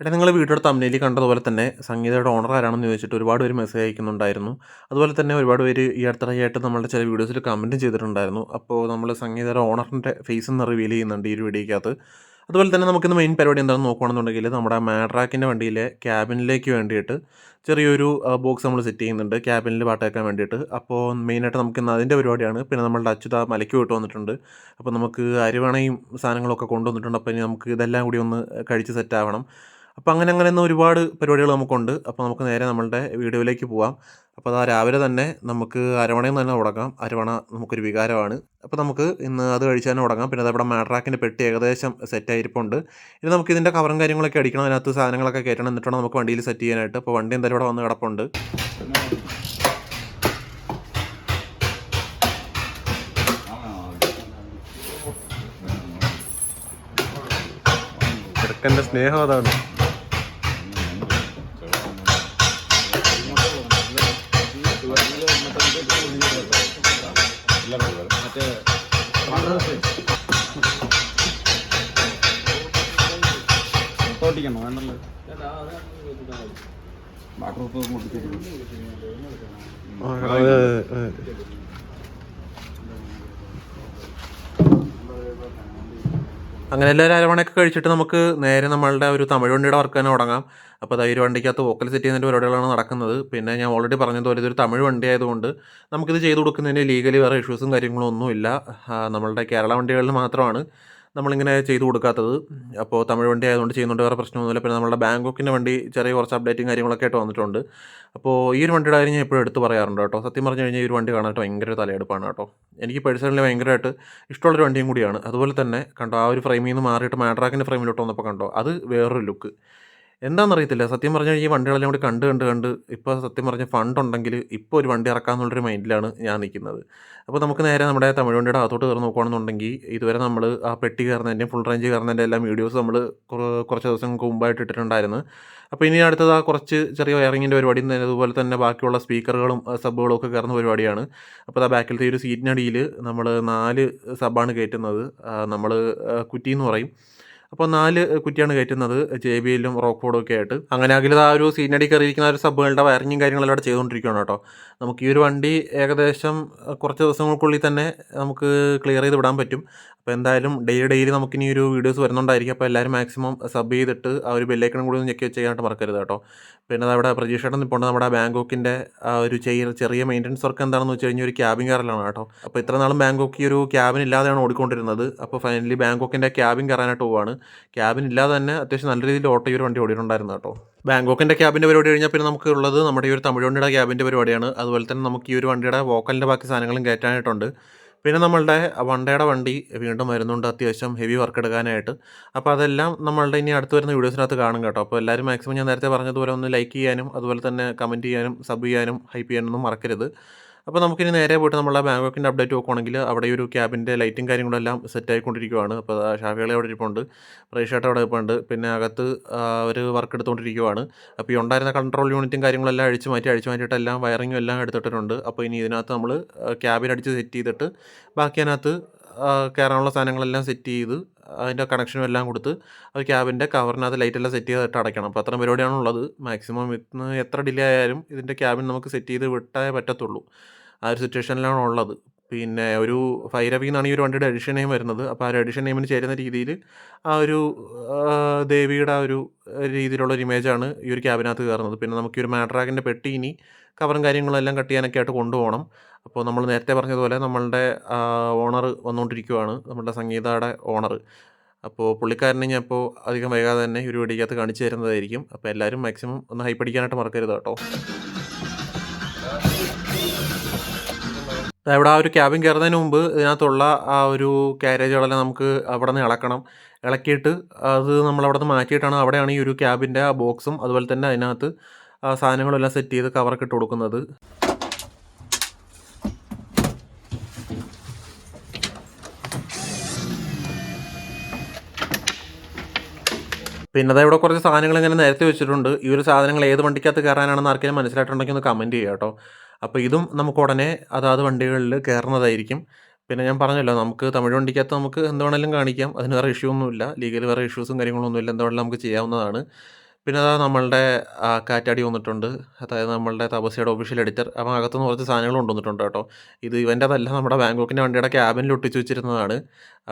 എടാ നിങ്ങൾ വീഡിയോയുടെ തമ്മിലിൽ കണ്ടതുപോലെ തന്നെ സംഗീതയുടെ ഓണർ ആരാണെന്ന് ചോദിച്ചിട്ട് ഒരുപാട് പേര് മെസ്സേജ് അയക്കുന്നുണ്ടായിരുന്നു. അതുപോലെ തന്നെ ഒരുപാട് പേര് ഈ അടുത്തിടെയായിട്ട് നമ്മളുടെ ചില വീഡിയോസിൽ കമൻറ്റും ചെയ്തിട്ടുണ്ടായിരുന്നു. അപ്പോൾ നമ്മൾ സംഗീതയുടെ ഓണറിൻ്റെ ഫേസ് ഒന്ന് റിവീൽ ചെയ്യുന്നുണ്ട് ഈ ഒരു വീഡിയോയ്ക്കകത്ത്. അതുപോലെ തന്നെ നമുക്കിന്ന് മെയിൻ പരിപാടി എന്താണെന്ന് നോക്കുകയാണെന്നുണ്ടെങ്കിൽ നമ്മുടെ മാഡ്രാക്കിൻ്റെ വണ്ടിയിലെ ക്യാബിനിലേക്ക് വേണ്ടിയിട്ട് ചെറിയൊരു ബോക്സ് നമ്മൾ സെറ്റ് ചെയ്യുന്നുണ്ട് ക്യാബിനിൽ പാട്ട് കേൾക്കാൻ വേണ്ടിയിട്ട്. അപ്പോൾ മെയിനായിട്ട് നമുക്കിന്ന് അതിൻ്റെ പരിപാടിയാണ്. പിന്നെ നമ്മളുടെ അച്യുത മലയ്ക്ക് വിട്ട് വന്നിട്ടുണ്ട്. അപ്പോൾ നമുക്ക് അരിവണയും സാധനങ്ങളൊക്കെ കൊണ്ടുവന്നിട്ടുണ്ട്. അപ്പോൾ ഇനി നമുക്ക് ഇതെല്ലാം കൂടി ഒന്ന് കഴിച്ച് സെറ്റാവണം. അപ്പോൾ അങ്ങനെ ഒരുപാട് പരിപാടികൾ നമുക്കുണ്ട്. അപ്പോൾ നമുക്ക് നേരെ നമ്മളുടെ വീഡിയോയിലേക്ക് പോവാം. അപ്പോൾ അതാ രാവിലെ തന്നെ നമുക്ക് അരവണയിൽ നിന്ന് തന്നെ തുടങ്ങാം. അരവണ നമുക്കൊരു വികാരമാണ്. അപ്പോൾ നമുക്ക് ഇന്ന് അത് കഴിച്ച് തന്നെ തുടങ്ങാം. പിന്നെ അതവിടെ മാട്രാക്കിൻ്റെ പെട്ടി ഏകദേശം സെറ്റായിരിപ്പുണ്ട്. ഇനി നമുക്ക് ഇതിൻ്റെ കവറും കാര്യങ്ങളൊക്കെ അടിക്കണം. അതിനകത്ത് സാധനങ്ങളൊക്കെ കയറ്റണം. എന്നിട്ടാണ് നമുക്ക് വണ്ടിയിൽ സെറ്റ് ചെയ്യാനായിട്ട്. അപ്പോൾ വണ്ടി എന്തായാലും ഇവിടെ വന്ന് കിടപ്പുണ്ട്. ചെറുക്കൻ്റെ സ്നേഹം അതാണ്. തോട്ടിക്കണോ വേണ്ടല്ലോ ബാക്ക്റൂപ്പ് മുട്ടിച്ചിരിക്കുന്നു. അങ്ങനെ എല്ലാവരും അരവണയൊക്കെ കഴിച്ചിട്ട് നമുക്ക് നേരെ നമ്മളുടെ ഒരു തമിഴ് വണ്ടിയുടെ വർക്ക് തന്നെ തുടങ്ങാം. അപ്പോൾ അതായത് ഒരു വണ്ടിക്കകത്ത് വോക്കൽ സെറ്റ് ചെയ്യുന്നതിൻ്റെ പരിപാടികളാണ് നടക്കുന്നത്. പിന്നെ ഞാൻ ഓൾറെഡി പറഞ്ഞതുപോലെ ഇതൊരു തമിഴ് വണ്ടി ആയതുകൊണ്ട് നമുക്കിത് ചെയ്ത് കൊടുക്കുന്നതിന് ലീഗലി വേറെ ഇഷ്യൂസും കാര്യങ്ങളും ഒന്നുമില്ല. നമ്മളുടെ കേരള വണ്ടികളിൽ മാത്രമാണ് നമ്മളിങ്ങനെ ചെയ്ത് കൊടുക്കാത്തത്. അപ്പോൾ തമിഴ് വണ്ടി ആയതുകൊണ്ട് ചെയ്യുന്നുണ്ട്, വേറെ പ്രശ്നമൊന്നുമില്ല. പിന്നെ നമ്മുടെ ബാങ്കോക്കിൻ്റെ വണ്ടി ചെറിയ കുറച്ച് അപ്ഡേറ്റും കാര്യങ്ങളൊക്കെ ആയിട്ട് വന്നിട്ടുണ്ട്. അപ്പോൾ ഈ ഒരു വണ്ടിയുടെ കാര്യം ഞാൻ എപ്പോഴും എടുത്ത് പറയാറുണ്ട് കേട്ടോ. സത്യം പറഞ്ഞു കഴിഞ്ഞാൽ ഈ ഒരു വണ്ടി കാണാനായിട്ട് ഭയങ്കര തലയെടുപ്പാണ് കേട്ടോ. എനിക്ക് പേഴ്സണലി ഭയങ്കരമായിട്ട് ഇഷ്ടമുള്ളൊരു വണ്ടിയും കൂടിയാണ്. അതുപോലെ തന്നെ കണ്ടോ, ആ ഒരു ഫ്രെയിമിൽ നിന്ന് മാറിയിട്ട് മാട്രാക്കിൻ്റെ ഫ്രെയിമിലോട്ട് വന്നപ്പോൾ കണ്ടോ, അത് വേറൊരു ലുക്ക്. എന്താണെന്നറിയത്തില്ല, സത്യം പറഞ്ഞാൽ ഈ വണ്ടികളെല്ലാം കൂടി കണ്ട് ഇപ്പോൾ സത്യം പറഞ്ഞാൽ ഫണ്ടുണ്ടെങ്കിൽ ഇപ്പോൾ ഒരു വണ്ടി ഇറക്കാമെന്നുള്ളൊരു മൈൻഡിലാണ് ഞാൻ നിൽക്കുന്നത്. അപ്പോൾ നമുക്ക് നേരെ നമ്മുടെ തമിഴ് വണ്ടിയുടെ അകത്തോട്ട് കയറി നോക്കുകയാണെന്നുണ്ടെങ്കിൽ ഇതുവരെ നമ്മൾ ആ പെട്ടി കയറുന്നതിൻ്റെയും ഫുൾ റേഞ്ച് കയറുന്നതിൻ്റെ എല്ലാം വീഡിയോസ് നമ്മൾ കുറച്ച് ദിവസങ്ങൾക്ക് മുമ്പായിട്ട് ഇട്ടിട്ടുണ്ടായിരുന്നു. അപ്പോൾ ഇനി അടുത്തത് ആ കുറച്ച് ചെറിയ വയറിങ്ങിൻ്റെ പരിപാടിയും അതുപോലെ തന്നെ ബാക്കിയുള്ള സ്പീക്കറുകളും സബ്ബുകളും ഒക്കെ കയറുന്ന പരിപാടിയാണ്. അപ്പോൾ ആ ബാക്കിലത്തെ ഒരു സീറ്റിനടിയിൽ നമ്മൾ 4 സബ്ബാണ് കയറ്റുന്നത്. നമ്മൾ കുറ്റി എന്ന് പറയും. അപ്പോൾ 4 കുറ്റിയാണ് കയറ്റുന്നത്, JBLും റോക്ക്ഫോർഡും ഒക്കെ ആയിട്ട്. അങ്ങനെ അഖിലത് ആ ഒരു സീനടി കയറിയിരിക്കുന്ന ഒരു സബ്ബുകളുടെ വയറിങ്ങും കാര്യങ്ങളെല്ലാം അവിടെ ചെയ്തുകൊണ്ടിരിക്കുകയാണ് കേട്ടോ. നമുക്ക് ഈ ഒരു വണ്ടി ഏകദേശം കുറച്ച് ദിവസങ്ങൾക്കുള്ളിൽ തന്നെ നമുക്ക് ക്ലിയർ ചെയ്ത് വിടാൻ പറ്റും. അപ്പോൾ എന്തായാലും ഡെയിലി നമുക്കിനി ഒരു വീഡിയോസ് വരുന്നുണ്ടായിരിക്കും. അപ്പോൾ എല്ലാവരും മാക്സിമം സബ് ചെയ്തിട്ട് ആ ഒരു ബെല്ലൈക്കണും കൂടി ഒന്ന് ഞെക്കി വെച്ച് ചെയ്യാനായിട്ട് മറക്കരുത് കേട്ടോ. പിന്നെ അതവിടെ പ്രതീക്ഷയുടെ നിൽപ്പുണ്ട്. നമ്മുടെ ബാങ്കോക്കിൻ്റെ ആ ഒരു ചെറിയ മെയിൻ്റനൻസ് വർക്ക് എന്താണെന്ന് വെച്ച് കഴിഞ്ഞാൽ ഒരു ക്യാബിൻ കയറലാണ് കേട്ടോ. അപ്പോൾ ഇത്ര നാളും ബാങ്കോക്ക് ഈ ഒരു ക്യാബിൻ ഇല്ലാതെയാണ് ഓടിക്കൊണ്ടിരുന്നത്. അപ്പോൾ ഫൈനലി ബാങ്കോക്കിൻ്റെ ക്യാബിൻ കയറാനായിട്ട് പോവുകയാണ്. ക്യാബിൻ ഇല്ലാതെ തന്നെ അത്യാവശ്യം നല്ല രീതിയിൽ ഓട്ടോ ഈ ഒരു വണ്ടി ഓടിയിട്ടുണ്ടായിരുന്നു കേട്ടോ. ബാങ്കോക്കിൻ്റെ ക്യാബിൻ്റെ പരിപാടി കഴിഞ്ഞാൽ പിന്നെ നമുക്ക് ഉള്ളത് നമ്മുടെ ഈ ഒരു തമിഴ് വണ്ടിയുടെ ക്യാബിൻ്റെ പരിപാടിയാണ്. അതുപോലെ തന്നെ നമുക്ക് ഈ ഒരു വണ്ടിയുടെ വോക്കലിൻ്റെ ബാക്കി സാധനങ്ങളും കയറ്റാനായിട്ടുണ്ട്. പിന്നെ നമ്മളുടെ വണ്ടയുടെ വണ്ടി വീണ്ടും വരുന്നുണ്ട് അത്യാവശ്യം ഹെവി വർക്ക് എടുക്കാനായിട്ട്. അപ്പോൾ അതെല്ലാം നമ്മളുടെ ഇനി അടുത്ത് വരുന്ന വീഡിയോസിനകത്ത് കാണും കേട്ടോ. അപ്പോൾ എല്ലാവരും മാക്സിമം ഞാൻ നേരത്തെ പറഞ്ഞതുപോലെ ഒന്ന് ലൈക്ക് ചെയ്യാനും അതുപോലെ തന്നെ കമൻറ്റ് ചെയ്യാനും സബ് ചെയ്യാനും ഹൈപ്പ് ചെയ്യാനൊന്നും മറക്കരുത്. അപ്പോൾ നമുക്കിനി നേരെ പോയിട്ട് നമ്മളെ ബാങ്കോക്കിൻ്റെ അപ്ഡേറ്റ് നോക്കുകയാണെങ്കിൽ അവിടെ ഒരു ക്യാബിൻ്റെ ലൈറ്റും കാര്യങ്ങളെല്ലാം സെറ്റ് ആയിക്കൊണ്ടിരിക്കുകയാണ്. അപ്പോൾ ഷാഫികളെ അവിടെ ഇരിപ്പുണ്ട്, പ്രേക്ഷേട്ട അവിടെ ഇരിപ്പുണ്ട്. പിന്നെ അകത്ത് ഒരു വർക്ക് എടുത്തുകൊണ്ടിരിക്കുകയാണ്. അപ്പോൾ ഈ ഉണ്ടായിരുന്ന കൺട്രോൾ യൂണിറ്റും കാര്യങ്ങളെല്ലാം അഴിച്ചു മാറ്റിയിട്ട് എല്ലാം വയറിങ്ങും എല്ലാം എടുത്തിട്ടുണ്ട്. അപ്പോൾ ഇനി ഇതിനകത്ത് നമ്മൾ ക്യാബിൻ അടിച്ച് സെറ്റ് ചെയ്തിട്ട് ബാക്കി അതിനകത്ത് കയറാനുള്ള സാധനങ്ങളെല്ലാം സെറ്റ് ചെയ്ത് അതിൻ്റെ കണക്ഷനും എല്ലാം കൊടുത്ത് അത് ക്യാബിൻ്റെ കവറിനകത്ത് ലൈറ്റെല്ലാം സെറ്റ് ചെയ്തിട്ട് അടയ്ക്കണം. അപ്പോൾ അത്രയും പരിപാടിയാണുള്ളത്. മാക്സിമം ഇന്ന് എത്ര ഡിലേ ആയാലും ഇതിൻ്റെ ക്യാബിൻ നമുക്ക് സെറ്റ് ചെയ്ത് വിട്ടേ പറ്റത്തുള്ളൂ. ആ ഒരു സിറ്റുവേഷനിലാണ് ഉള്ളത്. പിന്നെ ഒരു 5 രവി എന്നാണ് ഈ ഒരു വണ്ടിയുടെ എഡിഷൻ നെയിം വരുന്നത്. അപ്പോൾ ആ ഒരു എഡിഷൻ നെയിമിന് ചേരുന്ന രീതിയിൽ ആ ഒരു ദേവിയുടെ ആ ഒരു രീതിയിലുള്ളൊരു ഇമേജാണ് ഈ ഒരു ക്യാബിനകത്ത് കയറുന്നത്. പിന്നെ നമുക്ക് ഈ ഒരു മാട്രാക്കിൻ്റെ പെട്ടി ഇനി കവറും കാര്യങ്ങളും എല്ലാം കട്ട് ചെയ്യാനൊക്കെ ആയിട്ട് കൊണ്ടുപോകണം. അപ്പോൾ നമ്മൾ നേരത്തെ പറഞ്ഞതുപോലെ നമ്മളുടെ ഓണർ വന്നുകൊണ്ടിരിക്കുകയാണ്, നമ്മളുടെ സംഗീതയുടെ ഓണർ. അപ്പോൾ പുള്ളിക്കാരനെ ഞാൻ ഇപ്പോൾ അധികം വൈകാതെ തന്നെ ഈ ഒരു വീഡിയോക്കകത്ത് കാണിച്ചു തരുന്നതായിരിക്കും. അപ്പോൾ എല്ലാവരും മാക്സിമം ഒന്ന് ഹൈപ്പടിക്കാനായിട്ട് മറക്കരുത് കേട്ടോ. അവിടെ ആ ഒരു ക്യാബിൻ കയറുന്നതിന് മുമ്പ് ഇതിനകത്തുള്ള ആ ഒരു കാരേജുകളെല്ലാം നമുക്ക് അവിടെ നിന്ന് ഇളക്കണം. ഇളക്കിയിട്ട് അത് നമ്മളവിടെ നിന്ന് മാറ്റിയിട്ടാണ് അവിടെയാണ് ഈ ഒരു ക്യാബിൻ്റെ ആ ബോക്സും അതുപോലെ തന്നെ അതിനകത്ത് സാധനങ്ങളെല്ലാം സെറ്റ് ചെയ്ത് കവറൊക്കെ ഇട്ട് കൊടുക്കുന്നത്. പിന്നെ അതവിടെ കുറച്ച് സാധനങ്ങൾ ഇങ്ങനെ നിരത്തി വെച്ചിട്ടുണ്ട്. ഈ ഒരു സാധനങ്ങൾ ഏത് വണ്ടിക്കകത്ത് കയറാനാണെന്ന് ആർക്കെങ്കിലും മനസ്സിലായിട്ടുണ്ടെങ്കിൽ ഒന്ന് കമൻറ്റ് ചെയ്യുക കേട്ടോ. അപ്പോൾ ഇതും നമുക്ക് ഉടനെ അതാത് വണ്ടികളിൽ കയറുന്നതായിരിക്കും. പിന്നെ ഞാൻ പറഞ്ഞല്ലോ, നമുക്ക് തമിഴ് വണ്ടിക്കകത്ത് നമുക്ക് എന്ത് വേണമെങ്കിലും കാണിക്കാം, അതിന് വേറെ ഇഷ്യൂ ഒന്നുമില്ല. ലീഗൽ വേറെ ഇഷ്യൂസും കാര്യങ്ങളൊന്നുമില്ല, എന്ത് വേണമെങ്കിലും നമുക്ക് ചെയ്യാവുന്നതാണ്. പിന്നെ അതാ നമ്മളുടെ കാറ്റാടി വന്നിട്ടുണ്ട്. അതായത് നമ്മളുടെ തപസ്യയുടെ ഒഫീഷ്യൽ എഡിറ്റർ. അവൻ അകത്തുനിന്ന് കുറച്ച് സാധനങ്ങൾ കൊണ്ടുവന്നിട്ടുണ്ട് കേട്ടോ. ഇത് ഇവൻ്റേതല്ല, നമ്മുടെ ബാങ്കോക്കിൻ്റെ വണ്ടിയുടെ ക്യാബിനിൽ ഒട്ടിച്ച് വെച്ചിരുന്നതാണ്.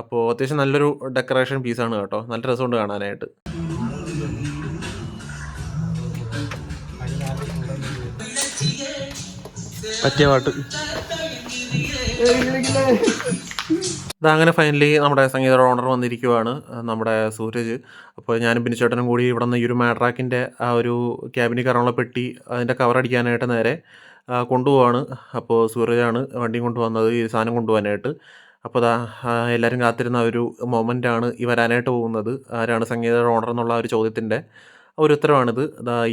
അപ്പോൾ അത്യാവശ്യം നല്ലൊരു ഡെക്കറേഷൻ പീസാണ് കേട്ടോ. നല്ല രസമുണ്ട് കാണാനായിട്ട്. പറ്റിയ പാട്ട്. ഇതങ്ങനെ ഫൈനലി നമ്മുടെ സംഗീതയുടെ ഓണർ വന്നിരിക്കുവാണ്, നമ്മുടെ സൂരജ്. അപ്പോൾ ഞാനും ബിനുചേട്ടനും കൂടി ഇവിടെ നിന്ന് ഈ ഒരു മാട്രാക്കിൻ്റെ ആ ഒരു ക്യാബിനിൽ കയറാനുള്ള പെട്ടി അതിൻ്റെ കവറടിക്കാനായിട്ട് നേരെ കൊണ്ടുപോവാണ്. അപ്പോൾ സൂരജാണ് വണ്ടിയും കൊണ്ടുവന്നത് ഈ സാധനം കൊണ്ടുപോകാനായിട്ട്. അപ്പോൾ ദാ എല്ലാവരും കാത്തിരുന്ന ഒരു മൊമെൻ്റാണ് ഈ വരാനായിട്ട് പോകുന്നത്. ആരാണ് സംഗീതയുടെ ഓണർ എന്നുള്ള ഒരു ചോദ്യത്തിൻ്റെ ഒരു ഉത്തരവാണിത്.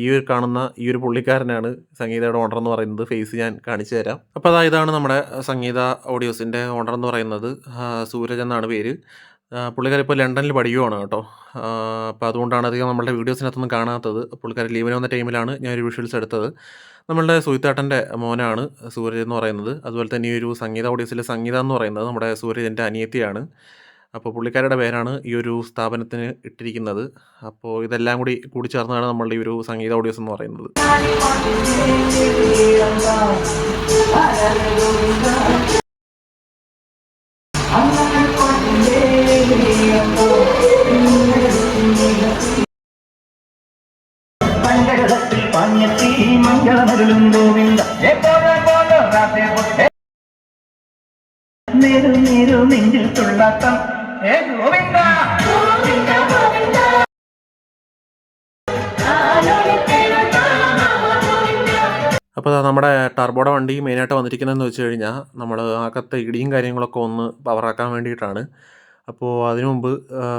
ഈ ഒരു കാണുന്ന ഈ ഒരു പുള്ളിക്കാരനാണ് സംഗീതയുടെ ഓണർ എന്ന് പറയുന്നത്. ഫേസ് ഞാൻ കാണിച്ചു തരാം. അപ്പോൾ ഇതാണ് നമ്മുടെ സംഗീത ഓഡിയോസിൻ്റെ ഓണർ എന്ന് പറയുന്നത്. സൂരജ് എന്നാണ് പേര്. പുള്ളിക്കാരൻ ഇപ്പോൾ ലണ്ടനിൽ പഠിക്കുവാണ് കേട്ടോ. അപ്പോൾ അതുകൊണ്ടാണ് അധികം നമ്മളുടെ വീഡിയോസിനകത്തൊന്നും കാണാത്തത്. പുള്ളിക്കാരൻ ലീവിന് വന്ന ടൈമിലാണ് ഞാനൊരു വിഷ്വൽസ് എടുത്തത്. നമ്മളുടെ സുഹിത്താട്ടൻ്റെ മോനാണ് സൂരജ് എന്ന് പറയുന്നത്. അതുപോലെ തന്നെ ഈ ഒരു സംഗീത ഓഡിയോസിലെ സംഗീത എന്ന് പറയുന്നത് നമ്മുടെ സൂരജിൻ്റെ അനിയത്തിയാണ്. അപ്പോൾ പുള്ളിക്കാരുടെ പേരാണ് ഈ ഒരു സ്ഥാപനത്തിന് ഇട്ടിരിക്കുന്നത്. അപ്പോൾ ഇതെല്ലാം കൂടി കൂടിച്ചേർന്നതാണ് നമ്മളുടെ ഈ ഒരു സംഗീത ഓഡിയോസ് എന്ന് പറയുന്നത്. നെഞ്ചിൽ തുള്ളാട്ടം ഗോവിന്ദ അപ്പോൾ നമ്മുടെ ടർബോയുടെ വണ്ടി മെയിനായിട്ട് വന്നിരിക്കുന്നതെന്ന് വെച്ച് കഴിഞ്ഞാൽ നമ്മൾ അകത്തെ ഇടിയും കാര്യങ്ങളൊക്കെ ഒന്ന് പവറാക്കാൻ വേണ്ടിയിട്ടാണ്. അപ്പോൾ അതിനു മുമ്പ്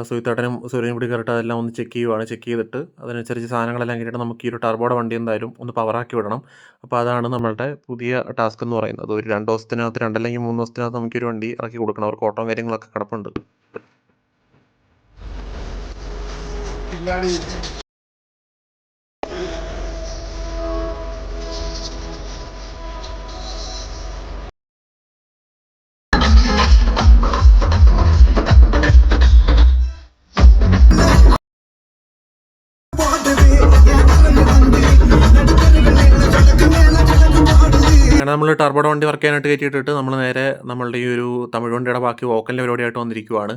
സുഹിത്തേട്ടനും സൂര്യനും കൂടി കയറിയിട്ട് അതെല്ലാം ഒന്ന് ചെക്ക് ചെയ്യുവാണ്. ചെക്ക് ചെയ്തിട്ട് അതിനനുസരിച്ച് സാധനങ്ങളെല്ലാം കിട്ടിയിട്ട് നമുക്ക് ഈ ഒരു ടർബോയുടെ വണ്ടി എന്തായാലും ഒന്ന് പവറാക്കി വിടണം. അപ്പോൾ അതാണ് നമ്മളുടെ പുതിയ ടാസ്ക് എന്ന് പറയുന്നത്. ഒരു 2 ദിവസത്തിനകത്ത് 2 അല്ലെങ്കിൽ 3 ദിവസത്തിനകത്ത് നമുക്കൊരു വണ്ടി ഇറക്കി കൊടുക്കണം. അവർക്ക് ഓട്ടവും കാര്യങ്ങളൊക്കെ കിടപ്പുണ്ട്. അങ്ങനെ നമ്മൾ ടർബോയുടെ വണ്ടി വർക്ക് ചെയ്യാനായിട്ട് കയറ്റിയിട്ടിട്ട് നമ്മൾ നേരെ നമ്മളുടെ ഈ ഒരു തമിഴ് വണ്ടിയുടെ ബാക്കി വോക്കലിൻ്റെ പരിപാടിയായിട്ട് വന്നിരിക്കുവാണ്.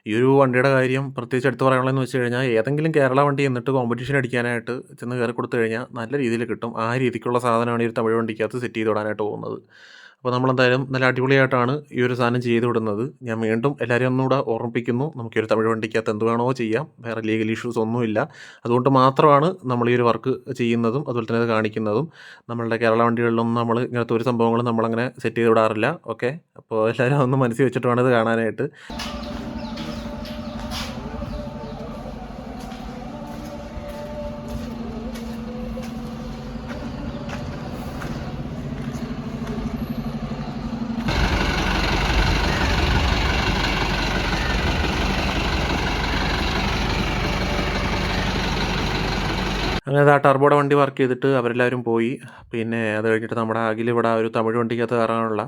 ഈ ഒരു വണ്ടിയുടെ കാര്യം പ്രത്യേകിച്ച് എടുത്ത് പറയാനുള്ളതെന്ന് വെച്ച് കഴിഞ്ഞാൽ ഏതെങ്കിലും കേരള വണ്ടി എന്നിട്ട് കോമ്പറ്റീഷൻ അടിക്കാനായിട്ട് ചെന്ന് കയറി കൊടുത്തു കഴിഞ്ഞാൽ നല്ല രീതിയിൽ കിട്ടും. ആ രീതിക്കുള്ള സാധനമാണ് ഈ ഒരു തമിഴ് വണ്ടിക്കകത്ത് സെറ്റ് ചെയ്ത് വിടാനായിട്ട് പോകുന്നത്. അപ്പോൾ നമ്മളെന്തായാലും നല്ല അടിപൊളിയായിട്ടാണ് ഈ ഒരു സാധനം ചെയ്ത് വിടുന്നത്. ഞാൻ വീണ്ടും എല്ലാവരെയും ഒന്നുകൂടെ ഓർമ്മിപ്പിക്കുന്നു, നമുക്ക് ഈ ഒരു തമിഴ് വണ്ടിക്കകത്ത് എന്ത് വേണോ ചെയ്യാം. വേറെ ലീഗൽ ഇഷ്യൂസ് ഒന്നുമില്ല. അതുകൊണ്ട് മാത്രമാണ് നമ്മൾ ഈ ഒരു വർക്ക് ചെയ്യുന്നതും അതുപോലെ തന്നെ അത് കാണിക്കുന്നതും. നമ്മളുടെ കേരള വണ്ടികളിലൊന്നും നമ്മൾ ഇങ്ങനത്തെ ഒരു സംഭവങ്ങളും നമ്മളങ്ങനെ സെറ്റ് ചെയ്ത് വിടാറില്ല. ഓക്കെ, അപ്പോൾ എല്ലാവരും അതൊന്ന് മനസ്സിൽ വെച്ചിട്ട് വേണം ഇത് കാണാനായിട്ട്. അങ്ങനെ ആ ടർബോയുടെ വണ്ടി വർക്ക് ചെയ്തിട്ട് അവരെല്ലാവരും പോയി. പിന്നെ അത് കഴിഞ്ഞിട്ട് നമ്മുടെ ഇവിടെ ഒരു തമിഴ് വണ്ടിക്കകത്ത് കയറാനുള്ള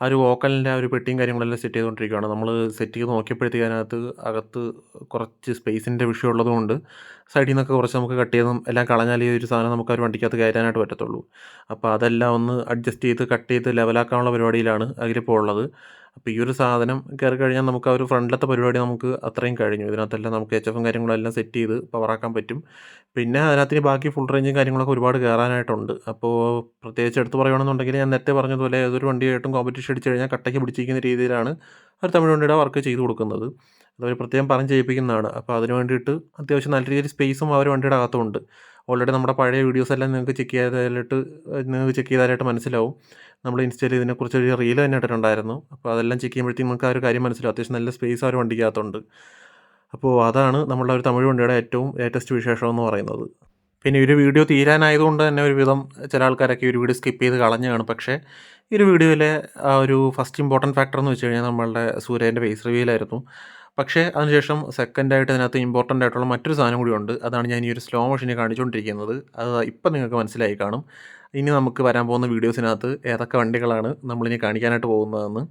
ആ ഒരു വോക്കലിൻ്റെ ആ ഒരു പെട്ടിയും കാര്യങ്ങളെല്ലാം സെറ്റ് ചെയ്തുകൊണ്ടിരിക്കുകയാണ്. നമ്മൾ സെറ്റ് ചെയ്ത് നോക്കിയപ്പോഴത്തേക്ക് അതിനകത്ത് അകത്ത് കുറച്ച് സ്പേസിൻ്റെ വിഷയം ഉള്ളതുകൊണ്ട് സൈഡിൽ നിന്നൊക്കെ കുറച്ച് നമുക്ക് കട്ട് ചെയ്തും എല്ലാം കളഞ്ഞാൽ ഈ ഒരു സാധനം നമുക്ക് ആ ഒരു വണ്ടിക്കകത്ത് കയറ്റാനായിട്ട് പറ്റത്തുള്ളൂ. അപ്പോൾ അതെല്ലാം ഒന്ന് അഡ്ജസ്റ്റ് ചെയ്ത് കട്ട് ചെയ്ത് ലെവലാക്കാനുള്ള പരിപാടിയിലാണ് അതിലിപ്പോൾ ഉള്ളത്. അപ്പോൾ ഈ ഒരു സാധനം കയറി കഴിഞ്ഞാൽ നമുക്ക് ആ ഒരു ഫ്രണ്ടിലത്തെ പരിപാടി നമുക്ക് അത്രയും കഴിഞ്ഞു. ഇതിനകത്തെല്ലാം നമുക്ക് HFും കാര്യങ്ങളെല്ലാം സെറ്റ് ചെയ്ത് പവറാക്കാൻ പറ്റും. പിന്നെ അതിനകത്തിന് ബാക്കി ഫുൾ റേഞ്ചും കാര്യങ്ങളൊക്കെ ഒരുപാട് കയറാനായിട്ടുണ്ട്. അപ്പോൾ പ്രത്യേകിച്ച് എടുത്ത് പറയുകയാണെന്നുണ്ടെങ്കിൽ ഞാൻ നേരത്തെ പറഞ്ഞതുപോലെ ഏതൊരു വണ്ടിയായിട്ടും കോമ്പറ്റീഷൻ അടിച്ചു കഴിഞ്ഞാൽ കട്ടയ്ക്ക് പിടിച്ചിരിക്കുന്ന രീതിയിലാണ് ഒരു തമിഴ് വണ്ടിയുടെ വർക്ക് ചെയ്ത് കൊടുക്കുന്നത്. അതൊരു പ്രത്യേകം പറഞ്ഞ് ചെയ്യിപ്പിക്കുന്നതാണ്. അപ്പോൾ അതിന് വേണ്ടിയിട്ട് അത്യാവശ്യം നല്ല രീതിയിൽ സ്പേസും ആ ഒരു വണ്ടിയുടെ അകത്തുണ്ട്. ഓൾറെഡി നമ്മുടെ പഴയ വീഡിയോസ് എല്ലാം നിങ്ങൾക്ക് ചെക്ക് ചെയ്താലായിട്ട് മനസ്സിലാവും. നമ്മൾ ഇൻസ്റ്റയിൽ ഇതിനെക്കുറിച്ചൊരു റീൽ തന്നെ ഇട്ടിട്ടുണ്ടായിരുന്നു. അപ്പോൾ അതെല്ലാം ചെക്ക് ചെയ്യുമ്പോഴത്തേക്കും നമുക്ക് ആ ഒരു കാര്യം മനസ്സിലാവും. അത്യാവശ്യം നല്ല സ്പേസ് ആ ഒരു വണ്ടിക്കകത്തുണ്ട്. അപ്പോൾ അതാണ് നമ്മളുടെ ഒരു തമിഴ് വണ്ടിയുടെ ഏറ്റവും ലേറ്റസ്റ്റ് വിശേഷം എന്ന് പറയുന്നത്. പിന്നെ ഒരു വീഡിയോ തീരാനായതുകൊണ്ട് തന്നെ ഒരുവിധം ചില ആൾക്കാരൊക്കെ ഒരു വീഡിയോ സ്കിപ്പ് ചെയ്ത് കളഞ്ഞു കാണും. പക്ഷേ ഈ ഒരു വീഡിയോയിലെ ആ ഒരു ഫസ്റ്റ് ഇമ്പോർട്ടൻറ്റ് ഫാക്ടർ എന്ന് വെച്ച് കഴിഞ്ഞാൽ നമ്മളുടെ സൂര്യൻ്റെ ഫേസ് റിവീലായിരുന്നു. പക്ഷേ അതിനുശേഷം സെക്കൻഡായിട്ട് അതിനകത്ത് ഇമ്പോർട്ടൻ്റ് ആയിട്ടുള്ള മറ്റൊരു സാധനം കൂടിയുണ്ട്. അതാണ് ഞാൻ ഈ ഒരു സ്ലോ മോഷനെ കാണിച്ചുകൊണ്ടിരിക്കുന്നത്. അത് ഇപ്പം നിങ്ങൾക്ക് മനസ്സിലായി കാണും. ഇനി നമുക്ക് വരാൻ പോകുന്ന വീഡിയോസിനകത്ത് ഏതൊക്കെ വണ്ടികളാണ് നമ്മളിനി കാണിക്കാനായിട്ട് പോകുന്നതെന്ന്.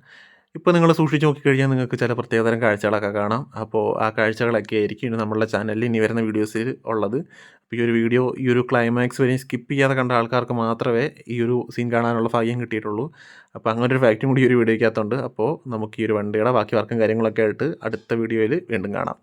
ഇപ്പോൾ നിങ്ങൾ സൂക്ഷിച്ച് നോക്കിക്കഴിഞ്ഞാൽ നിങ്ങൾക്ക് ചില പ്രത്യേകതരം കാഴ്ചകളൊക്കെ കാണാം. അപ്പോൾ ആ കാഴ്ചകളൊക്കെ ആയിരിക്കും ഇനി നമ്മളുടെ ചാനലിൽ ഇനി വരുന്ന വീഡിയോസിൽ ഉള്ളത്. അപ്പോൾ ഈ ഒരു വീഡിയോ ഈ ഒരു ക്ലൈമാക്സ് വരെയും സ്കിപ്പ് ചെയ്യാതെ കണ്ട ആൾക്കാർക്ക് മാത്രമേ ഈ ഒരു സീൻ കാണാനുള്ള ഭാഗ്യം കിട്ടിയിട്ടുള്ളൂ. അപ്പോൾ അങ്ങനെ ഒരു ഫാക്റ്റും കൂടി ഈ ഒരു വീഡിയോയ്ക്കകത്തുണ്ട്. അപ്പോൾ നമുക്ക് ഈ ഒരു വണ്ടിയുടെ ബാക്കി വർക്കും കാര്യങ്ങളൊക്കെ ആയിട്ട് അടുത്ത വീഡിയോയിൽ വീണ്ടും കാണാം.